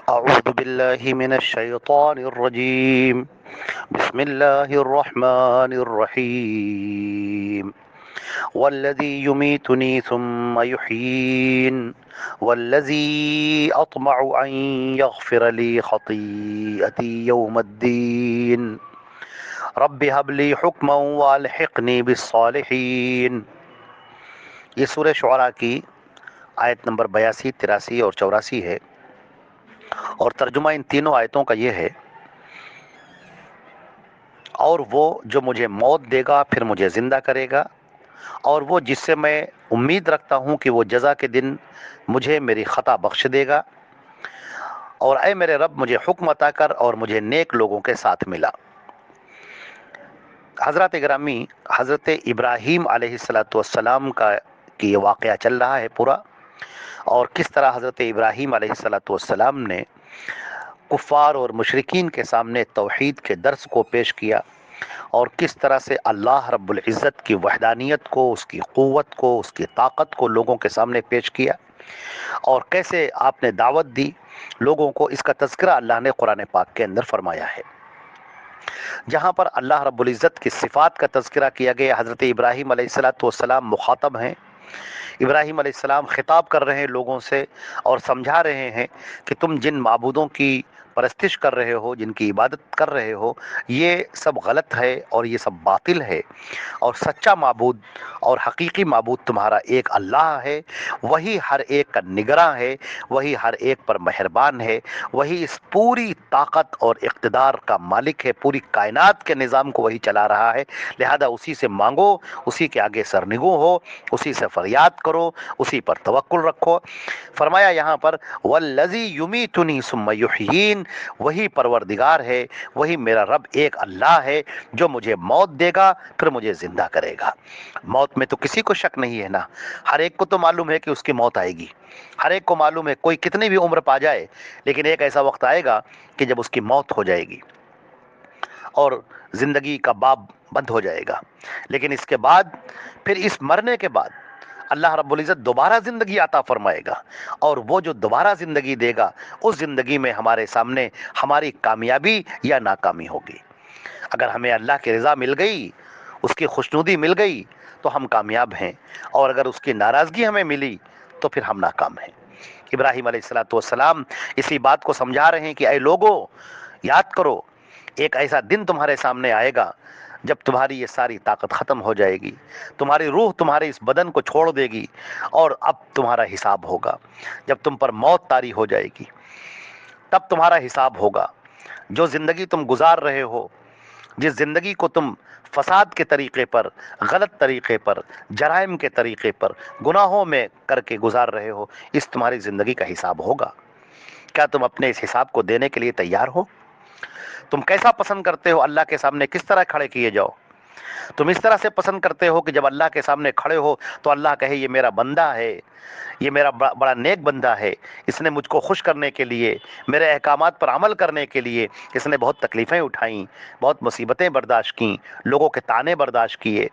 أعوذ بالله من الشيطان الرجيم. بسم الله الرحمن الرحيم. والذي يميتني ثم يحيين والذي أطمع أن يغفر لي خطيئتي يوم الدين رب هب لي حكما والحقني بالصالحين. یہ سورہ شعراء کی آیت نمبر 82، 83 اور 84 ہے، اور ترجمہ ان تینوں آیتوں کا یہ ہے: اور وہ جو مجھے موت دے گا پھر مجھے زندہ کرے گا، اور وہ جس سے میں امید رکھتا ہوں کہ وہ جزا کے دن مجھے میری خطا بخش دے گا، اور اے میرے رب مجھے حکم عطا کر اور مجھے نیک لوگوں کے ساتھ ملا۔ حضرت گرامی، حضرت ابراہیم علیہ السلام کا یہ واقعہ چل رہا ہے پورا، اور کس طرح حضرت ابراہیم علیہ السلام نے کفار اور مشرکین کے سامنے توحید کے درس کو پیش کیا، اور کس طرح سے اللہ رب العزت کی وحدانیت کو، اس کی قوت کو، اس کی طاقت کو لوگوں کے سامنے پیش کیا، اور کیسے آپ نے دعوت دی لوگوں کو۔ اس کا تذکرہ اللہ نے قرآن پاک کے اندر فرمایا ہے، جہاں پر اللہ رب العزت کی صفات کا تذکرہ کیا گیا۔ حضرت ابراہیم علیہ السلام مخاطب ہیں، ابراہیم علیہ السلام خطاب کر رہے ہیں لوگوں سے، اور سمجھا رہے ہیں کہ تم جن معبودوں کی پرستش کر رہے ہو، جن کی عبادت کر رہے ہو، یہ سب غلط ہے اور یہ سب باطل ہے، اور سچا معبود اور حقیقی معبود تمہارا ایک اللہ ہے، وہی ہر ایک کا نگراں ہے، وہی ہر ایک پر مہربان ہے، وہی اس پوری طاقت اور اقتدار کا مالک ہے، پوری کائنات کے نظام کو وہی چلا رہا ہے، لہذا اسی سے مانگو، اسی کے آگے سرنگوں ہو، اسی سے فریاد کرو، اسی پر توکل رکھو۔ فرمایا یہاں پر والذی یمیتنی ثم یحیین، وہی پروردگار ہے، وہی میرا رب ایک اللہ ہے جو مجھے موت دے گا پھر مجھے زندہ کرے گا۔ موت میں تو کسی کو شک نہیں ہے نا، ہر ایک کو تو معلوم ہے کہ اس کی موت آئے گی، ہر ایک کو معلوم ہے، کوئی کتنی بھی عمر پا جائے لیکن ایک ایسا وقت آئے گا کہ جب اس کی موت ہو جائے گی اور زندگی کا باب بند ہو جائے گا۔ لیکن اس کے بعد، پھر اس مرنے کے بعد اللہ رب العزت دوبارہ زندگی عطا فرمائے گا، اور وہ جو دوبارہ زندگی دے گا، اس زندگی میں ہمارے سامنے ہماری کامیابی یا ناکامی ہوگی۔ اگر ہمیں اللہ کی رضا مل گئی، اس کی خوشنودی مل گئی تو ہم کامیاب ہیں، اور اگر اس کی ناراضگی ہمیں ملی تو پھر ہم ناکام ہیں۔ ابراہیم علیہ السلام اسی بات کو سمجھا رہے ہیں کہ اے لوگو، یاد کرو ایک ایسا دن تمہارے سامنے آئے گا جب تمہاری یہ ساری طاقت ختم ہو جائے گی، تمہاری روح تمہارے اس بدن کو چھوڑ دے گی، اور اب تمہارا حساب ہوگا۔ جب تم پر موت طاری ہو جائے گی تب تمہارا حساب ہوگا۔ جو زندگی تم گزار رہے ہو، جس زندگی کو تم فساد کے طریقے پر، غلط طریقے پر، جرائم کے طریقے پر، گناہوں میں کر کے گزار رہے ہو، اس تمہاری زندگی کا حساب ہوگا۔ کیا تم اپنے اس حساب کو دینے کے لیے تیار ہو؟ تم کیسا پسند کرتے ہو اللہ کے سامنے کس طرح کھڑے کیے جاؤ؟ تم اس طرح سے پسند کرتے ہو کہ جب اللہ کے سامنے کھڑے ہو تو اللہ کہے یہ میرا بندہ ہے، یہ میرا بڑا نیک بندہ ہے، اس نے مجھ کو خوش کرنے کے لیے، میرے احکامات پر عمل کرنے کے لیے اس نے بہت تکلیفیں اٹھائیں، بہت مصیبتیں برداشت کیں، لوگوں کے طعنے برداشت کیے،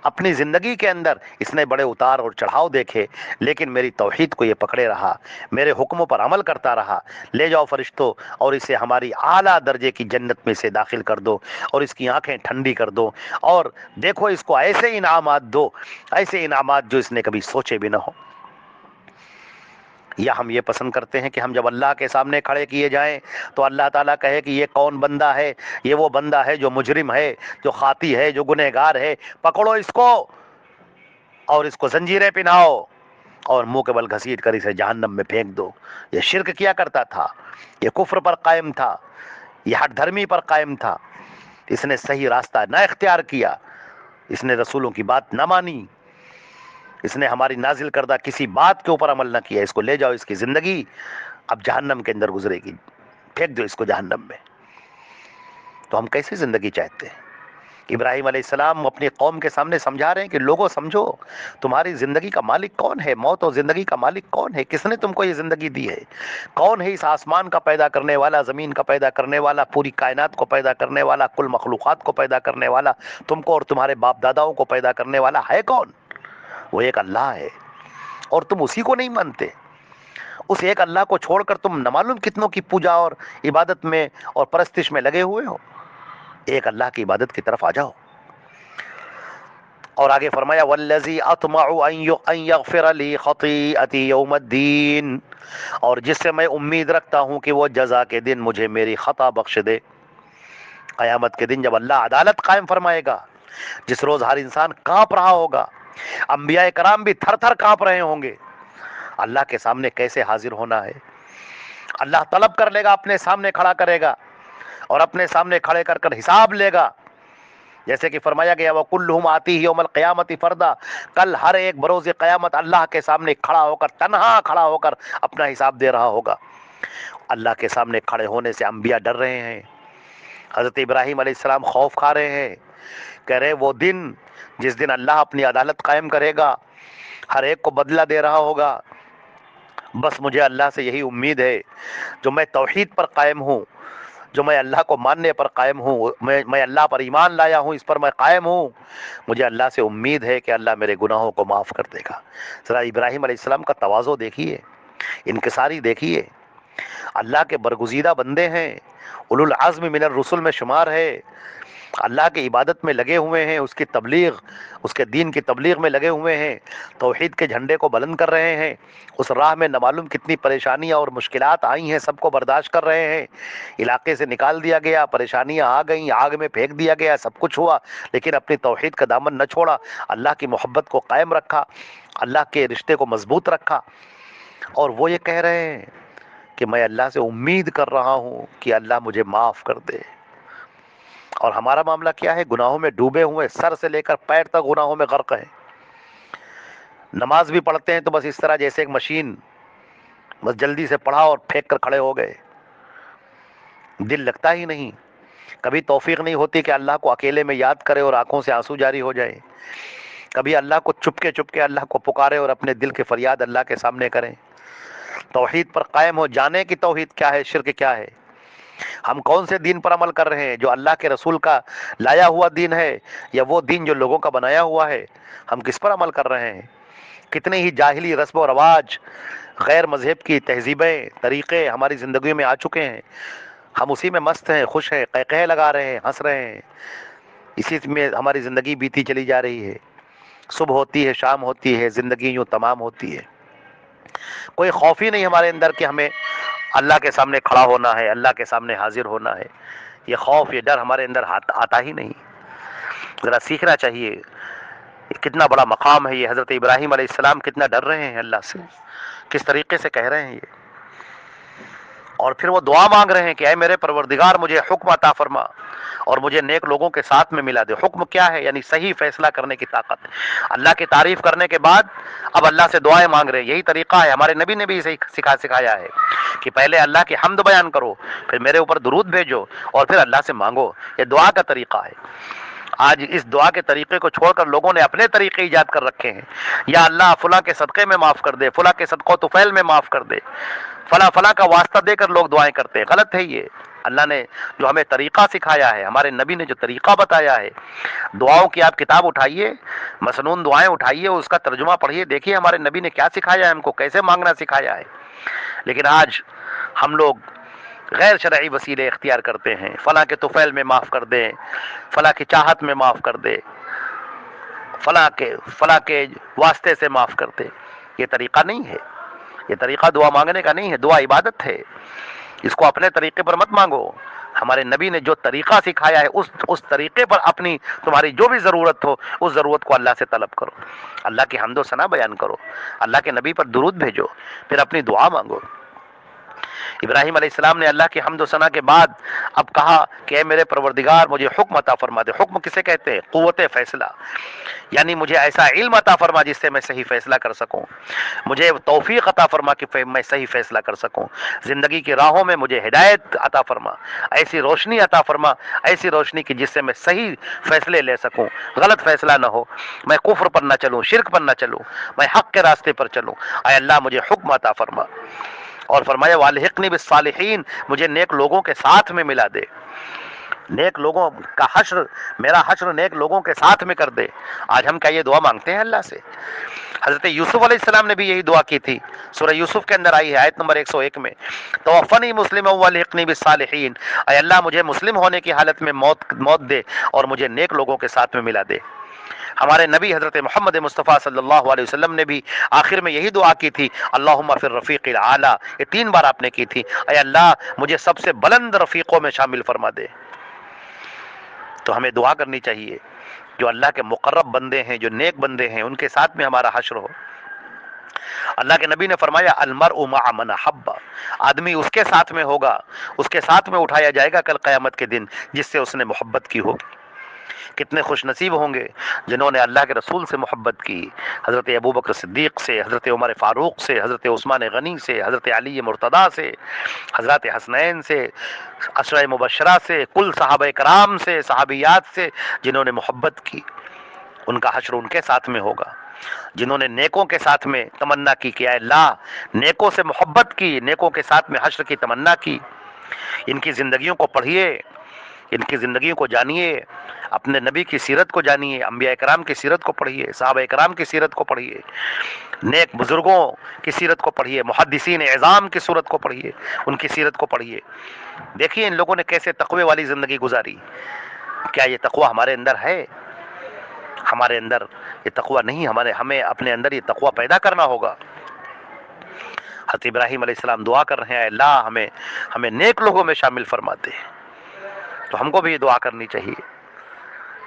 اپنی زندگی کے اندر اس نے بڑے اتار اور چڑھاؤ دیکھے، لیکن میری توحید کو یہ پکڑے رہا، میرے حکموں پر عمل کرتا رہا۔ لے جاؤ فرشتوں اور اسے ہماری اعلیٰ درجے کی جنت میں سے داخل کر دو، اور اس کی آنکھیں ٹھنڈی کر دو، اور دیکھو اس کو ایسے انعامات دو، ایسے انعامات جو اس نے کبھی سوچے بھی نہ ہو۔ یا ہم یہ پسند کرتے ہیں کہ ہم جب اللہ کے سامنے کھڑے کیے جائیں تو اللہ تعالیٰ کہے کہ یہ کون بندہ ہے؟ یہ وہ بندہ ہے جو مجرم ہے، جو خاطی ہے، جو گنہگار ہے، پکڑو اس کو اور اس کو زنجیریں پہناؤ اور منہ کے بل گھسیٹ کر اسے جہنم میں پھینک دو۔ یہ شرک کیا کرتا تھا، یہ کفر پر قائم تھا، یہ ہٹ دھرمی پر قائم تھا، اس نے صحیح راستہ نہ اختیار کیا، اس نے رسولوں کی بات نہ مانی، اس نے ہماری نازل کردہ کسی بات کے اوپر عمل نہ کیا۔ اس کو لے جاؤ، اس کی زندگی اب جہنم کے اندر گزرے گی، پھینک دو اس کو جہنم میں۔ تو ہم کیسی زندگی چاہتے ہیں؟ ابراہیم علیہ السلام اپنی قوم کے سامنے سمجھا رہے ہیں کہ لوگوں سمجھو، تمہاری زندگی کا مالک کون ہے؟ موت اور زندگی کا مالک کون ہے؟ کس نے تم کو یہ زندگی دی ہے؟ کون ہے اس آسمان کا پیدا کرنے والا، زمین کا پیدا کرنے والا، پوری کائنات کو پیدا کرنے والا، کل مخلوقات کو پیدا کرنے والا، تم کو اور تمہارے باپ داداؤں کو پیدا کرنے والا ہے کون؟ وہ ایک اللہ ہے، اور تم اسی کو نہیں مانتے۔ اس ایک اللہ کو چھوڑ کر تم نہ معلوم کتنوں کی پوجا اور عبادت میں اور پرستش میں لگے ہوئے ہو. ایک اللہ کی عبادت کی طرف آ جاؤ. اور آگے فرمایا والذی اطمع ان یغفر لی خطیئتی یوم الدین، اور جس سے میں امید رکھتا ہوں کہ وہ جزا کے دن مجھے میری خطا بخش دے. قیامت کے دن جب اللہ عدالت قائم فرمائے گا، جس روز ہر انسان کانپ رہا ہوگا، انبیاء کرام بھی تھر تھر کانپ رہے ہوں گے، اللہ کے سامنے کیسے حاضر ہونا ہے. اللہ طلب کر لے گا، اپنے سامنے کھڑا کرے گا اور اپنے سامنے کھڑے کر کر حساب لے گا. جیسے کہ فرمایا گیا وَكُلُّهُمْ آتِيهِ يَوْمَ الْقِيَامَةِ فَرْدًا، کل ہر ایک بروز قیامت اللہ کے سامنے کھڑا ہو کر، تنہا کھڑا ہو کر اپنا حساب دے رہا ہوگا. اللہ کے سامنے کھڑے ہونے سے انبیاء ڈر رہے ہیں. حضرت ابراہیم علیہ السلام خوف کھا رہے ہیں، کہہ رہے وہ دن جس دن اللہ اپنی عدالت قائم کرے گا، ہر ایک کو بدلہ دے رہا ہوگا. بس مجھے اللہ سے یہی امید ہے، جو میں توحید پر قائم ہوں، جو میں اللہ کو ماننے پر قائم ہوں، میں اللہ پر ایمان لایا ہوں، اس پر میں قائم ہوں، مجھے اللہ سے امید ہے کہ اللہ میرے گناہوں کو معاف کر دے گا. ذرا ابراہیم علیہ السلام کا تواضع دیکھیے، انکساری دیکھیے. اللہ کے برگزیدہ بندے ہیں، اولو العزم من الرسل میں شمار ہے، اللہ کی عبادت میں لگے ہوئے ہیں، اس کی تبلیغ، اس کے دین کی تبلیغ میں لگے ہوئے ہیں، توحید کے جھنڈے کو بلند کر رہے ہیں. اس راہ میں نہ معلوم کتنی پریشانیاں اور مشکلات آئی ہیں، سب کو برداشت کر رہے ہیں. علاقے سے نکال دیا گیا، پریشانیاں آ گئیں، آگ میں پھینک دیا گیا، سب کچھ ہوا، لیکن اپنی توحید کا دامن نہ چھوڑا، اللہ کی محبت کو قائم رکھا، اللہ کے رشتے کو مضبوط رکھا. اور وہ یہ کہہ رہے ہیں کہ میں اللہ سے امید کر رہا ہوں کہ اللہ مجھے معاف کر دے. اور ہمارا معاملہ کیا ہے؟ گناہوں میں ڈوبے ہوئے، سر سے لے کر پیر تک گناہوں میں غرق ہیں. نماز بھی پڑھتے ہیں تو بس اس طرح جیسے ایک مشین، بس جلدی سے پڑھا اور پھینک کر کھڑے ہو گئے، دل لگتا ہی نہیں. کبھی توفیق نہیں ہوتی کہ اللہ کو اکیلے میں یاد کرے اور آنکھوں سے آنسو جاری ہو جائے. کبھی اللہ کو چپ کے اللہ کو پکارے اور اپنے دل کی فریاد اللہ کے سامنے کریں. توحید پر قائم ہو، جانے کی توحید کیا ہے، شرک کیا ہے. ہم کون سے دین پر عمل کر رہے ہیں؟ جو اللہ کے رسول کا لایا ہوا دین ہے، یا وہ دین جو لوگوں کا بنایا ہوا ہے؟ ہم کس پر عمل کر رہے ہیں؟ کتنے ہی جاہلی رسم و رواج، غیر مذہب کی تہذیبیں، طریقے ہماری زندگی میں آ چکے ہیں. ہم اسی میں مست ہیں، خوش ہیں، قہقہے لگا رہے ہیں، ہنس رہے ہیں، اسی میں ہماری زندگی بیتی چلی جا رہی ہے. صبح ہوتی ہے، شام ہوتی ہے، زندگی یوں تمام ہوتی ہے. کوئی خوف ہی نہیں ہمارے اندر کہ ہمیں اللہ کے سامنے کھڑا ہونا ہے، اللہ کے سامنے حاضر ہونا ہے. یہ خوف، یہ ڈر ہمارے اندر آتا ہی نہیں. ذرا سیکھنا چاہیے. کتنا بڑا مقام ہے یہ. حضرت ابراہیم علیہ السلام کتنا ڈر رہے ہیں اللہ سے، کس طریقے سے کہہ رہے ہیں یہ. اور پھر وہ دعا مانگ رہے ہیں کہ اے میرے پروردگار مجھے حکم عطا فرما اور مجھے نیک لوگوں کے ساتھ میں ملا دے. حکم کیا ہے؟ یعنی صحیح فیصلہ کرنے کی طاقت. اللہ کی تعریف کرنے کے بعد اب اللہ سے دعائیں مانگ رہے ہیں. یہی طریقہ ہے، ہمارے نبی نے بھی اسے سکھایا ہے کہ پہلے اللہ کی حمد بیان کرو، پھر میرے اوپر درود بھیجو، اور پھر اللہ سے مانگو. یہ دعا کا طریقہ ہے. آج اس دعا کے طریقے کو چھوڑ کر لوگوں نے اپنے طریقے ایجاد کر رکھے ہیں. یا اللہ فلاں کے صدقے میں معاف کر دے، فلاں کے صدقہ و طفیل میں معاف کر دے، فلاں فلاں کا واسطہ دے کر لوگ دعائیں کرتے ہیں. غلط ہے یہ. اللہ نے جو ہمیں طریقہ سکھایا ہے، ہمارے نبی نے جو طریقہ بتایا ہے، دعاؤں کی آپ کتاب اٹھائیے، مسنون دعائیں اٹھائیے، اس کا ترجمہ پڑھیے، دیکھیے ہمارے نبی نے کیا سکھایا ہے، ہم کو کیسے مانگنا سکھایا ہے. لیکن آج ہم لوگ غیر شرعی وسیلے اختیار کرتے ہیں. فلاں کے طفیل میں معاف کر دیں، فلاں کی چاہت میں معاف کر دے، فلاں کے واسطے سے معاف کر دے. یہ طریقہ نہیں ہے. یہ طریقہ دعا مانگنے کا نہیں ہے. دعا عبادت ہے. اس کو اپنے طریقے پر مت مانگو. ہمارے نبی نے جو طریقہ سکھایا ہے، اس طریقے پر اپنی تمہاری جو بھی ضرورت ہو، اس ضرورت کو اللہ سے طلب کرو. اللہ کی حمد و ثنا بیان کرو، اللہ کے نبی پر درود بھیجو، پھر اپنی دعا مانگو. ابراہیم علیہ السلام نے اللہ کی حمد و ثنا کے بعد اب کہا کہ اے میرے پروردگار مجھے حکم عطا فرما دے. حکم کسے کہتے ہیں؟ قوت فیصلہ. یعنی مجھے ایسا علم عطا فرما جس سے میں صحیح فیصلہ کر سکوں. مجھے توفیق عطا فرما کہ میں صحیح فیصلہ کر سکوں. زندگی کی راہوں میں مجھے ہدایت عطا فرما، ایسی روشنی عطا فرما، ایسی روشنی کی جس سے میں صحیح فیصلے لے سکوں، غلط فیصلہ نہ ہو، میں کفر پر نہ چلوں، شرک پر نہ چلوں، میں حق کے راستے پر چلوں. اے اللہ مجھے حکم عطا فرما. اور فرمایا والحقنی بالصالحین، مجھے نیک لوگوں کے ساتھ میں ملا دے. نیک لوگوں کا حشر، میرا حشر نیک لوگوں کے ساتھ میں کر دے. آج ہم کیا یہ دعا مانگتے ہیں اللہ سے؟ حضرت یوسف علیہ السلام نے بھی یہی دعا کی تھی، سورہ یوسف کے اندر آئی ہے آیت نمبر 101 میں، توفنی مسلما والحقنی بالصالحین، اے اللہ مجھے مسلم ہونے کی حالت میں موت دے اور مجھے نیک لوگوں کے ساتھ میں ملا دے۔ ہمارے نبی حضرت محمد مصطفیٰ صلی اللہ علیہ وسلم نے بھی آخر میں یہی دعا کی تھی، اللہم فی الرفیق الاعلی، یہ 3 بار آپ نے کی تھی، اے اللہ مجھے سب سے بلند رفیقوں میں شامل فرما دے۔ تو ہمیں دعا کرنی چاہیے جو اللہ کے مقرب بندے ہیں، جو نیک بندے ہیں، ان کے ساتھ میں ہمارا حشر ہو۔ اللہ کے نبی نے فرمایا المرء مع من احب، آدمی اس کے ساتھ میں ہوگا، اس کے ساتھ میں اٹھایا جائے گا کل قیامت کے دن جس سے اس نے محبت کی ہوگی۔ کتنے خوش نصیب ہوں گے جنہوں نے اللہ کے رسول سے محبت کی، حضرت ابوبکر صدیق سے، حضرت عمر فاروق سے، حضرت عثمان غنی سے، حضرت علی مرتضیٰ سے، حضرت حسنین سے، عشرہ مبشرہ سے، کل صحابہ کرام سے، صحابیات سے جنہوں نے محبت کی، ان کا حشر ان کے ساتھ میں ہوگا۔ جنہوں نے نیکوں کے ساتھ میں تمنا کی کہ اے اللہ نیکوں سے محبت کی، نیکوں کے ساتھ میں حشر کی تمنا کی، ان کی زندگیوں کو پڑھیے، ان کی زندگیوں کو جانیے، اپنے نبی کی سیرت کو جانیے، انبیاء کرام کی سیرت کو پڑھیے، صحابہ کرام کی سیرت کو پڑھیے، نیک بزرگوں کی سیرت کو پڑھیے، محدثین اعظام کی سیرت کو پڑھیے، ان کی سیرت کو پڑھیے۔ دیکھیے ان لوگوں نے کیسے تقوی والی زندگی گزاری۔ کیا یہ تقوی ہمارے اندر ہے؟ ہمارے اندر یہ تقوی نہیں، ہمیں اپنے اندر یہ تقوی پیدا کرنا ہوگا۔ حضرت ابراہیم علیہ السلام دعا کر رہے ہیں، اے اللہ ہمیں نیک لوگوں میں شامل فرما دے۔ تو ہم کو بھی یہ دعا کرنی چاہیے۔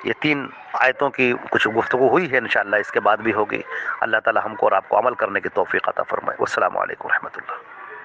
یہ 3 آیتوں کی کچھ گفتگو ہوئی ہے، انشاءاللہ اس کے بعد بھی ہوگی۔ اللہ تعالی ہم کو اور آپ کو عمل کرنے کی توفیق عطا فرمائے۔ والسلام علیکم ورحمۃ اللہ۔